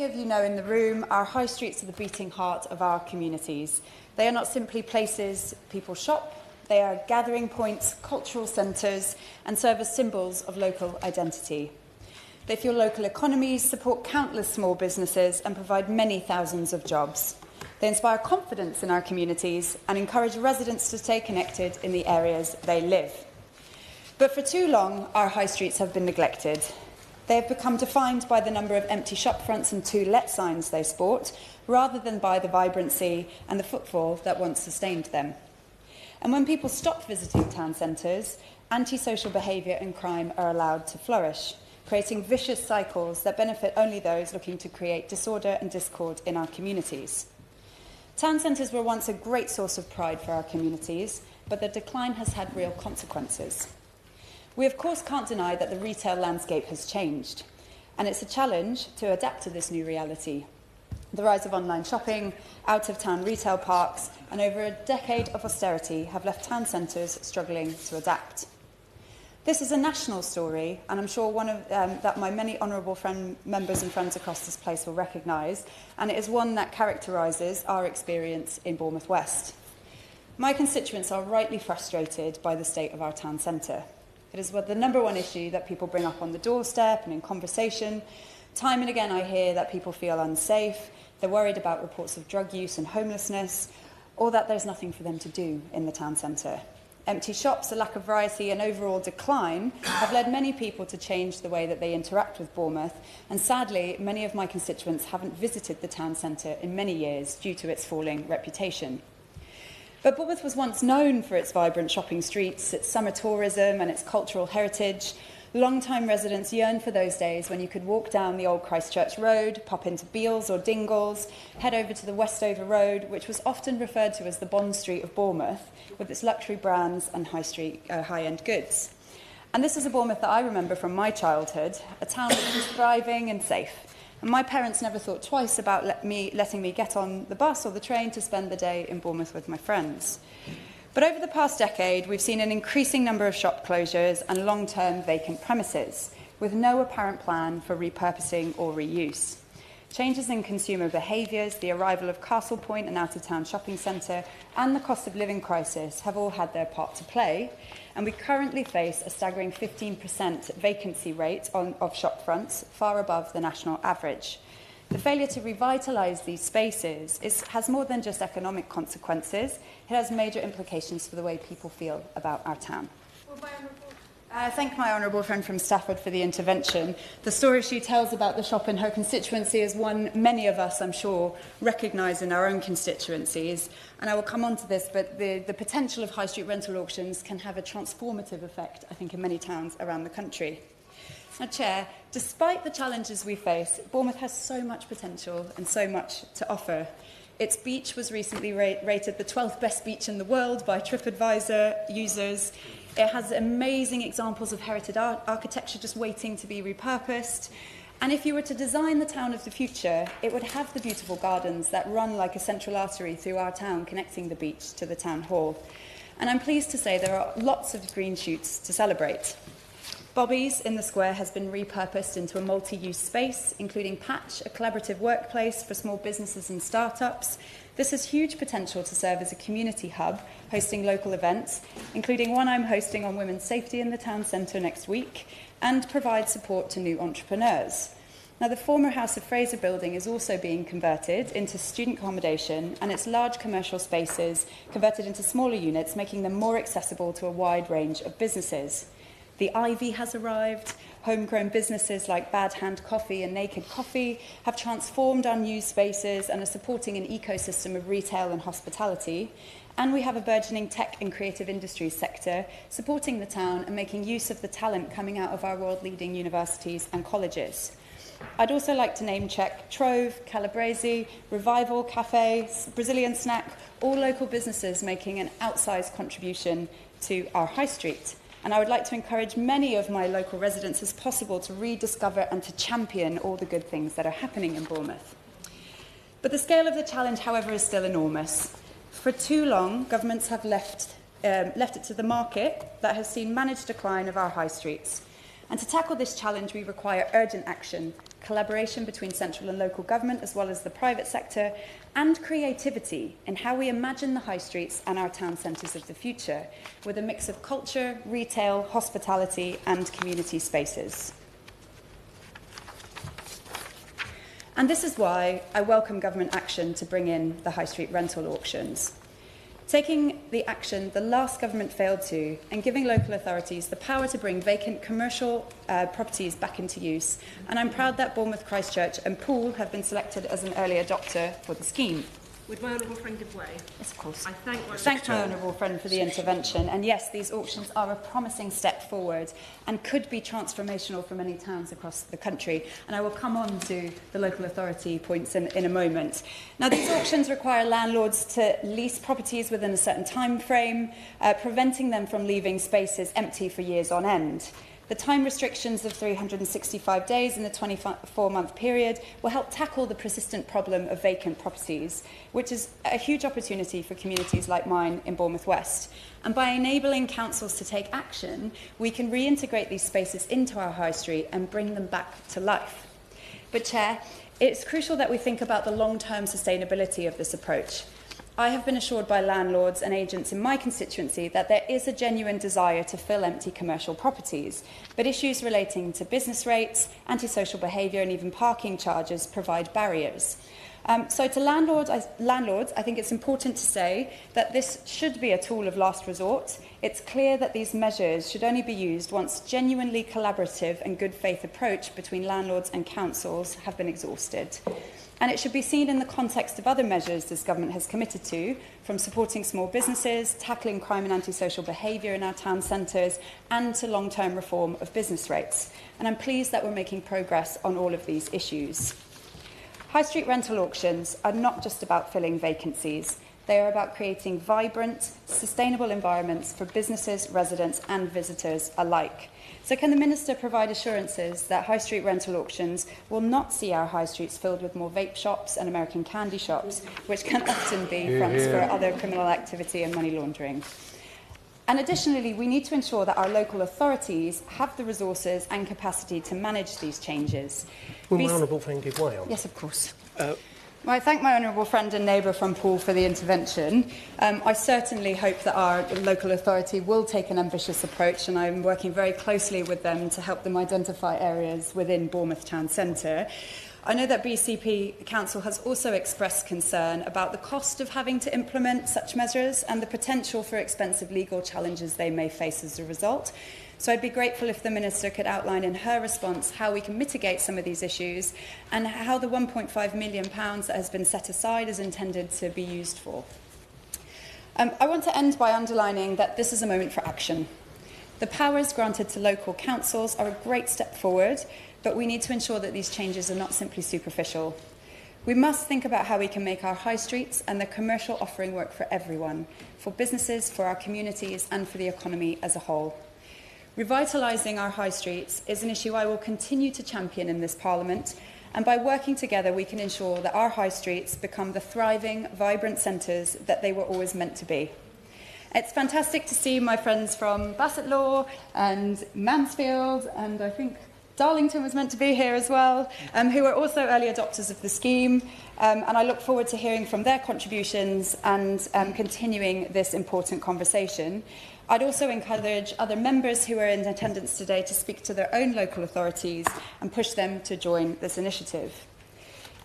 many of you know in the room, our high streets are the beating heart of our communities. They are not simply places people shop, they are gathering points, cultural centres, and serve as symbols of local identity. They fuel local economies, support countless small businesses, and provide many thousands of jobs. They inspire confidence in our communities and encourage residents to stay connected in the areas they live. But for too long, our high streets have been neglected. They have become defined by the number of empty shop fronts and to let signs they sport, rather than by the vibrancy and the footfall that once sustained them. And when people stop visiting town centres, antisocial behaviour and crime are allowed to flourish, creating vicious cycles that benefit only those looking to create disorder and discord in our communities. Town centres were once a great source of pride for our communities, but their decline has had real consequences. We, of course, can't deny that the retail landscape has changed, and it's a challenge to adapt to this new reality. The rise of online shopping, out-of-town retail parks, and over a decade of austerity have left town centres struggling to adapt. This is a national story, and I'm sure that my many honourable members and friends across this place will recognise, and it is one that characterises our experience in Bournemouth West. My constituents are rightly frustrated by the state of our town centre. It is the number one issue that people bring up on the doorstep and in conversation. Time and again I hear that people feel unsafe, they're worried about reports of drug use and homelessness, or that there's nothing for them to do in the town centre. Empty shops, a lack of variety and overall decline have led many people to change the way that they interact with Bournemouth, and sadly many of my constituents haven't visited the town centre in many years due to its falling reputation. But Bournemouth was once known for its vibrant shopping streets, its summer tourism and its cultural heritage. Long-time residents yearned for those days when you could walk down the old Christchurch Road, pop into Beals or Dingles, head over to the Westover Road, which was often referred to as the Bond Street of Bournemouth, with its luxury brands and high-end goods. And this is a Bournemouth that I remember from my childhood, a town that was thriving and safe. And my parents never thought twice about letting me get on the bus or the train to spend the day in Bournemouth with my friends. But over the past decade, we've seen an increasing number of shop closures and long-term vacant premises, with no apparent plan for repurposing or reuse. Changes in consumer behaviours, the arrival of Castle Point, an out-of-town shopping centre, and the cost of living crisis have all had their part to play, and we currently face a staggering 15% vacancy rate of shop fronts, far above the national average. The failure to revitalise these spaces has more than just economic consequences, it has major implications for the way people feel about our town. I thank my honourable friend from Stafford for the intervention. The story she tells about the shop in her constituency is one many of us, I'm sure, recognise in our own constituencies. And I will come on to this, but the potential of high street rental auctions can have a transformative effect, I think, in many towns around the country. Now, Chair, despite the challenges we face, Bournemouth has so much potential and so much to offer. Its beach was recently rated the 12th best beach in the world by TripAdvisor users. It has amazing examples of heritage architecture just waiting to be repurposed. And if you were to design the town of the future, it would have the beautiful gardens that run like a central artery through our town, connecting the beach to the town hall. And I'm pleased to say there are lots of green shoots to celebrate. Bobby's in the square has been repurposed into a multi-use space, including Patch, a collaborative workplace for small businesses and startups. This has huge potential to serve as a community hub, hosting local events, including one I'm hosting on women's safety in the town centre next week, and provide support to new entrepreneurs. Now, the former House of Fraser building is also being converted into student accommodation, and its large commercial spaces converted into smaller units, making them more accessible to a wide range of businesses. The Ivy has arrived. Homegrown businesses like Bad Hand Coffee and Naked Coffee have transformed unused spaces and are supporting an ecosystem of retail and hospitality. And we have a burgeoning tech and creative industries sector supporting the town and making use of the talent coming out of our world-leading universities and colleges. I'd also like to name-check Trove, Calabrese, Revival Cafe, Brazilian Snack, all local businesses making an outsized contribution to our high street. And I would like to encourage many of my local residents as possible to rediscover and to champion all the good things that are happening in Bournemouth. But the scale of the challenge, however, is still enormous. For too long, governments have left it to the market that has seen managed decline of our high streets. And to tackle this challenge, we require urgent action, collaboration between central and local government, as well as the private sector, and creativity in how we imagine the high streets and our town centres of the future, with a mix of culture, retail, hospitality, and community spaces. And this is why I welcome government action to bring in the high street rental auctions. Taking the action the last government failed to, and giving local authorities the power to bring vacant commercial properties back into use. And I'm proud that Bournemouth, Christchurch and Poole have been selected as an early adopter for the scheme. Would my honourable friend give way? Yes, of course. I thank my honourable friend for the intervention. And yes, these auctions are a promising step forward and could be transformational for many towns across the country. And I will come on to the local authority points in a moment. Now, these auctions require landlords to lease properties within a certain time frame, preventing them from leaving spaces empty for years on end. The time restrictions of 365 days in the 24-month period will help tackle the persistent problem of vacant properties, which is a huge opportunity for communities like mine in Bournemouth West. And by enabling councils to take action, we can reintegrate these spaces into our high street and bring them back to life. But, Chair, it's crucial that we think about the long-term sustainability of this approach. I have been assured by landlords and agents in my constituency that there is a genuine desire to fill empty commercial properties, but issues relating to business rates, antisocial behaviour and even parking charges provide barriers. So to landlords, I think it's important to say that this should be a tool of last resort. It's clear that these measures should only be used once genuinely collaborative and good faith approach between landlords and councils have been exhausted. And it should be seen in the context of other measures this government has committed to, from supporting small businesses, tackling crime and antisocial behaviour in our town centres, and to long-term reform of business rates. And I'm pleased that we're making progress on all of these issues. High street rental auctions are not just about filling vacancies. They are about creating vibrant, sustainable environments for businesses, residents and visitors alike. So can the Minister provide assurances that high street rental auctions will not see our high streets filled with more vape shops and American candy shops, which can often be fronts for other criminal activity and money laundering? And additionally, we need to ensure that our local authorities have the resources and capacity to manage these changes. Will my honourable friend give way on? Yes, of course. Well, I thank my honourable friend and neighbour from Poole for the intervention. I certainly hope that our local authority will take an ambitious approach, and I'm working very closely with them to help them identify areas within Bournemouth Town Centre. I know that BCP Council has also expressed concern about the cost of having to implement such measures and the potential for expensive legal challenges they may face as a result. So I'd be grateful if the Minister could outline in her response how we can mitigate some of these issues and how the £1.5 million that has been set aside is intended to be used for. I want to end by underlining that this is a moment for action. The powers granted to local councils are a great step forward, but we need to ensure that these changes are not simply superficial. We must think about how we can make our high streets and the commercial offering work for everyone, for businesses, for our communities and for the economy as a whole. Revitalising our high streets is an issue I will continue to champion in this Parliament, and by working together we can ensure that our high streets become the thriving, vibrant centres that they were always meant to be. It's fantastic to see my friends from Bassetlaw and Mansfield, and I think Darlington was meant to be here as well, who are also early adopters of the scheme, and I look forward to hearing from their contributions and continuing this important conversation. I'd also encourage other members who are in attendance today to speak to their own local authorities and push them to join this initiative.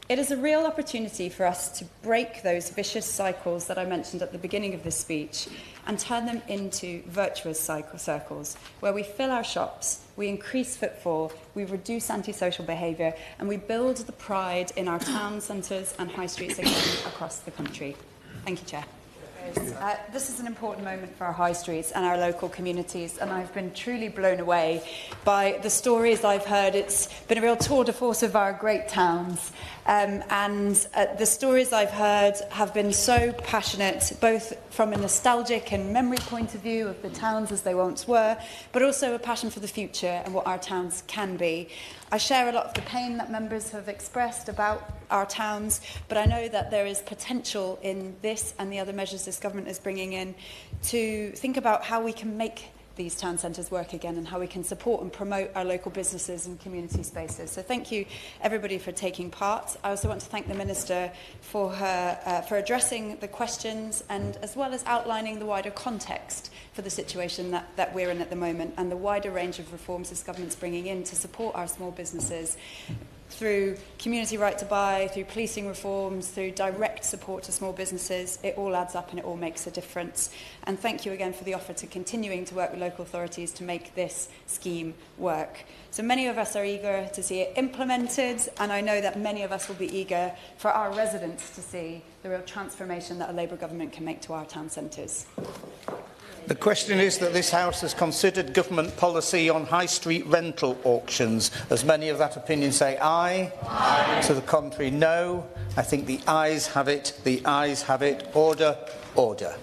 It is a real opportunity for us to break those vicious cycles that I mentioned at the beginning of this speech and turn them into virtuous circles where we fill our shops, we increase footfall, we reduce antisocial behaviour and we build the pride in our town centres and high streets again across the country. Thank you, Chair. This is an important moment for our high streets and our local communities, and I've been truly blown away by the stories I've heard. It's been a real tour de force of our great towns, and the stories I've heard have been so passionate, both from a nostalgic and memory point of view of the towns as they once were, but also a passion for the future and what our towns can be. I share a lot of the pain that members have expressed about our towns, but I know that there is potential in this and the other measures this government is bringing in to think about how we can make these town centres work again and how we can support and promote our local businesses and community spaces. So thank you everybody for taking part. I also want to thank the Minister for for addressing the questions and as well as outlining the wider context for the situation that we're in at the moment and the wider range of reforms this government's bringing in to support our small businesses through community right to buy, through policing reforms, through direct support to small businesses. It all adds up and it all makes a difference. And thank you again for the offer to continuing to work with local authorities to make this scheme work. So many of us are eager to see it implemented, and I know that many of us will be eager for our residents to see the real transformation that a Labour government can make to our town centres. The question is that this House has considered government policy on high street rental auctions. As many of that opinion say aye. Aye. To the contrary, no. I think the ayes have it. The ayes have it. Order. Order.